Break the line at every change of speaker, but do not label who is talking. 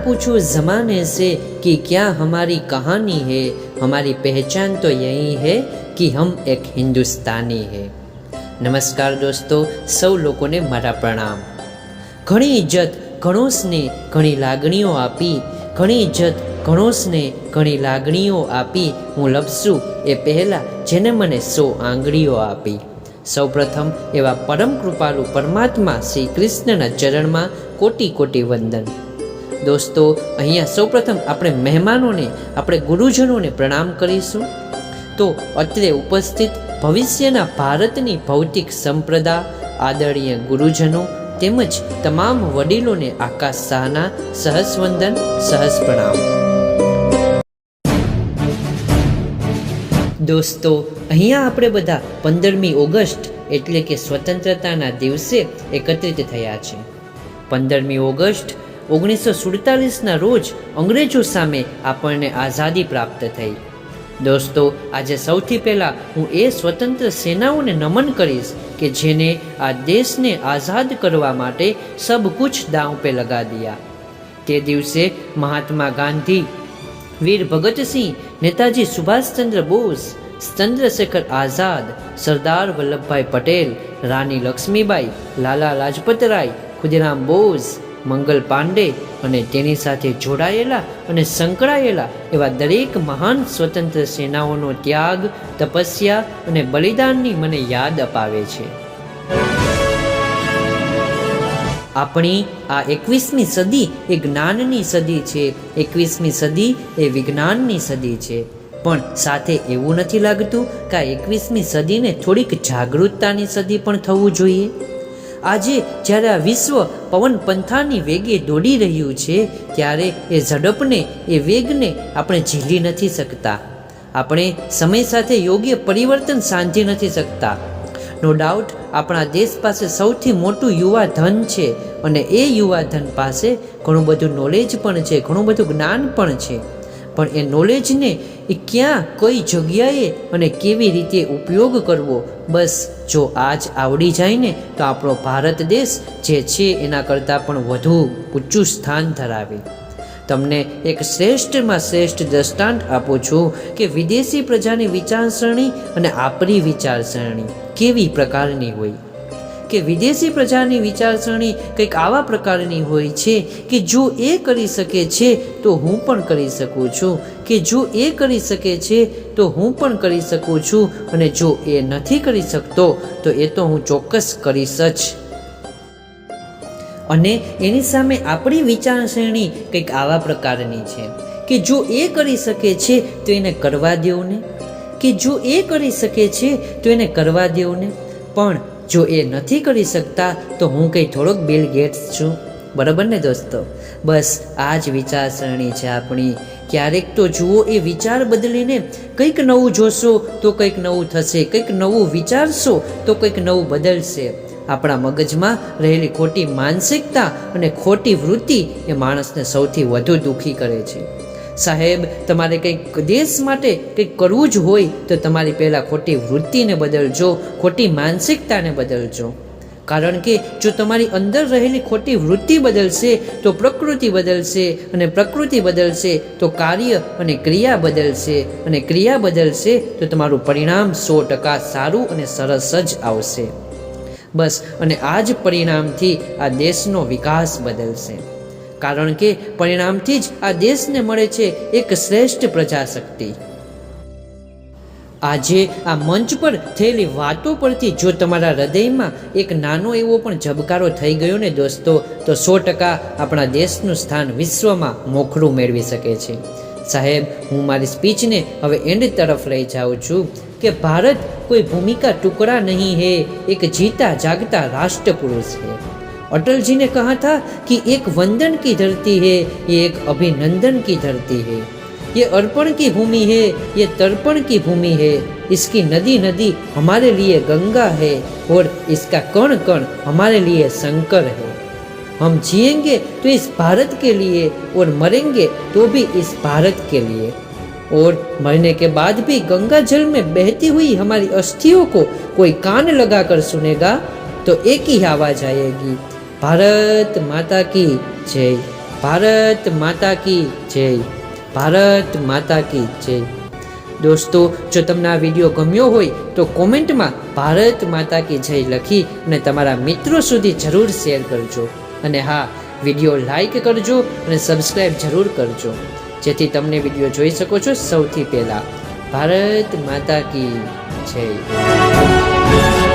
पूछो ज़माने से कि क्या हमारी कहानी है, हमारी पहचान तो यही है कि हम एक हिंदुस्तानी है। नमस्कार दोस्तों, સૌ લોકોને મારા પ્રણામ। ઘણી ઇજ્જત, ઘણો સ્નેહ, ઘણી લાગણીઓ આપી, ઘણી ઇજ્જત, ઘણો સ્નેહ, ઘણી લાગણીઓ આપી હું લપસું એ પહેલાં જેને મને 100 આંગળીઓ આપી। સૌપ્રથમ એવા પરમ કૃપાળુ પરમાત્મા શ્રી કૃષ્ણના ચરણમાં કોટી કોટી વંદન। દોસ્તો, અહીંયા સૌપ્રથમ આપણે મહેમાનોને, આપણે ગુરુજનોને પ્રણામ કરીશું। તો અત્રે ઉપસ્થિત ભવિષ્યના ભારતની ભૌતિક સંપ્રદા, આદરણીય ગુરુજનો તેમજ તમામ વડીલોને આકાશ શાહના સહસ વંદન, સહસ પ્રણામ। દોસ્તો, અહીંયા આપણે બધા 15મી ઓગસ્ટ એટલે કે સ્વતંત્રતાના દિવસે એકત્રિત થયા છે। 15મી ઓગસ્ટ 1947ના રોજ અંગ્રેજો સામે આપણને આઝાદી પ્રાપ્ત થઈ। દોસ્તો, આજે સૌથી પહેલાં હું એ સ્વતંત્ર સેનાઓને નમન કરીશ કે જેને આ દેશને આઝાદ કરવા માટે સબ કુછ દાંવ पे लगा दिया। તે દિવસે મહાત્મા ગાંધી, વીર ભગતસિંહ, નેતાજી સુભાષચંદ્ર બોઝ, ચંદ્રશેખર આઝાદ, સરદાર વલ્લભભાઈ પટેલ, રાની લક્ષ્મીબાઈ, લાલા લાજપતરાય, ખુદીરામ બોઝ, મંગલ પાંડે અને તેની સાથે જોડાયેલા અને સંકળાયેલા એવા દરેક મહાન સ્વતંત્ર સેનાઓનો ત્યાગ, તપસ્યા અને બલિદાનની મને યાદ અપાવે છે। આપણી આ 21મી સદી એ જ્ઞાનની સદી છે, 21મી સદી એ વિજ્ઞાનની સદી છે। પણ સાથે એવું નથી લાગતું કે આ 21મી સદીને થોડીક જાગૃતતાની સદી પણ થવું જોઈએ? આજે જ્યારે આ વિશ્વ પવન પંથાની વેગે દોડી રહ્યું છે, ત્યારે એ ઝડપને, એ વેગને આપણે ઝીલી નથી શકતા। આપણે સમય સાથે યોગ્ય પરિવર્તન સાંધી નથી શકતા। નો ડાઉટ આપણા દેશ પાસે સૌથી મોટું યુવા ધન છે અને એ યુવા ધન પાસે ઘણું બધું નોલેજ પણ છે, ઘણું બધું જ્ઞાન પણ છે। પણ એ નોલેજને એ ક્યાં, કઈ જગ્યાએ અને કેવી રીતે ઉપયોગ કરવો, બસ જો આજ આવડી જાય ને તો આપણો ભારત દેશ જે છે એના કરતાં પણ વધુ ઊંચું સ્થાન ધરાવે। તમને એક શ્રેષ્ઠમાં શ્રેષ્ઠ દ્રષ્ટાંત આપું છું કે વિદેશી પ્રજાની વિચારસરણી અને આપણી વિચારસરણી કેવી પ્રકારની હોય। કે વિદેશી પ્રજાની વિચારસરણી કંઈક આવા પ્રકારની હોય છે કે જો એ કરી શકે છે તો હું પણ કરી શકું છું, કે જો એ કરી શકે છે તો હું પણ કરી શકું છું, અને જો એ નથી કરી શકતો તો એ તો હું ચોક્કસ કરીશ જ। અને એની સામે આપણી વિચારસરણી કંઈક આવા પ્રકારની છે કે જો એ કરી શકે છે તો એને કરવા દેવું ને, કે જો એ કરી શકે છે તો એને કરવા દેવું ને, પણ જો એ નથી કરી શકતા તો હું કંઈ થોડોક બિલ ગેટ્સ છું, બરાબર ને દોસ્તો? બસ આ જ વિચારસરણી છે આપણી। ક્યારેક તો જુઓ, એ વિચાર બદલીને કંઈક નવું જોશો તો કંઈક નવું થશે, કંઈક નવું વિચારશો તો કંઈક નવું બદલશે। આપણા મગજમાં રહેલી ખોટી માનસિકતા અને ખોટી વૃત્તિ એ માણસને સૌથી વધુ દુઃખી કરે છે। સાહેબ, તમારે કંઈક દેશ માટે કંઈક કરવું જ હોય તો તમારી પહેલાં ખોટી વૃત્તિને બદલજો, ખોટી માનસિકતાને બદલજો। કારણ કે જો તમારી અંદર રહેલી ખોટી વૃત્તિ બદલશે તો પ્રકૃતિ બદલશે, અને પ્રકૃતિ બદલશે તો કાર્ય અને ક્રિયા બદલશે, અને ક્રિયા બદલશે તો તમારું પરિણામ 100% સારું અને સરસ જ આવશે। બસ, અને આ જ પરિણામથી આ દેશનો વિકાસ બદલશે। કારણ કે પરિણામથી જ આ દેશને મળે છે એક શ્રેષ્ઠ પ્રજાશક્તિ। આજે આ મંચ પર થયેલી વાતો પરથી જો તમારા હૃદયમાં એક નાનો એવો પણ ઝબકારો થઈ ગયો ને દોસ્તો, તો 100% આપણા દેશનું સ્થાન વિશ્વમાં મોખરું મેળવી શકે છે। સાહેબ, હું મારી સ્પીચને હવે એન્ડ તરફ લઈ જાઉં છું કે ભારત કોઈ ભૂમિ કા ટુકડા નહીં है, एक जीता जागता राष्ट्र पुरुष है। अटल जी ने कहा था कि एक वंदन की धरती है, ये एक अभिनंदन की धरती है, ये अर्पण की भूमि है, ये तर्पण की भूमि है, इसकी नदी नदी हमारे लिए गंगा है और इसका कण कण हमारे लिए शंकर है। हम जिएंगे तो इस भारत के लिए और मरेंगे तो भी इस भारत के लिए, और मरने के बाद भी गंगा जल में बहती हुई हमारी अस्थियों को कोई कान लगाकर सुनेगा तो एक ही आवाज आएगी, भारत माता की जय। ભારત માતા કી જય. ભારત માતા કી જય. દોસ્તો, જો તમને આ વિડીયો ગમ્યો હોય તો કોમેન્ટમાં ભારત માતા કી જય લખી અને તમારા મિત્રો સુધી જરૂર શેર કરજો. અને હા, વિડીયો લાઈક કરજો અને સબસ્ક્રાઈબ જરૂર કરજો, જેથી તમને વિડીયો જોઈ શકો છો સૌથી પહેલાં. ભારત માતા કી જય.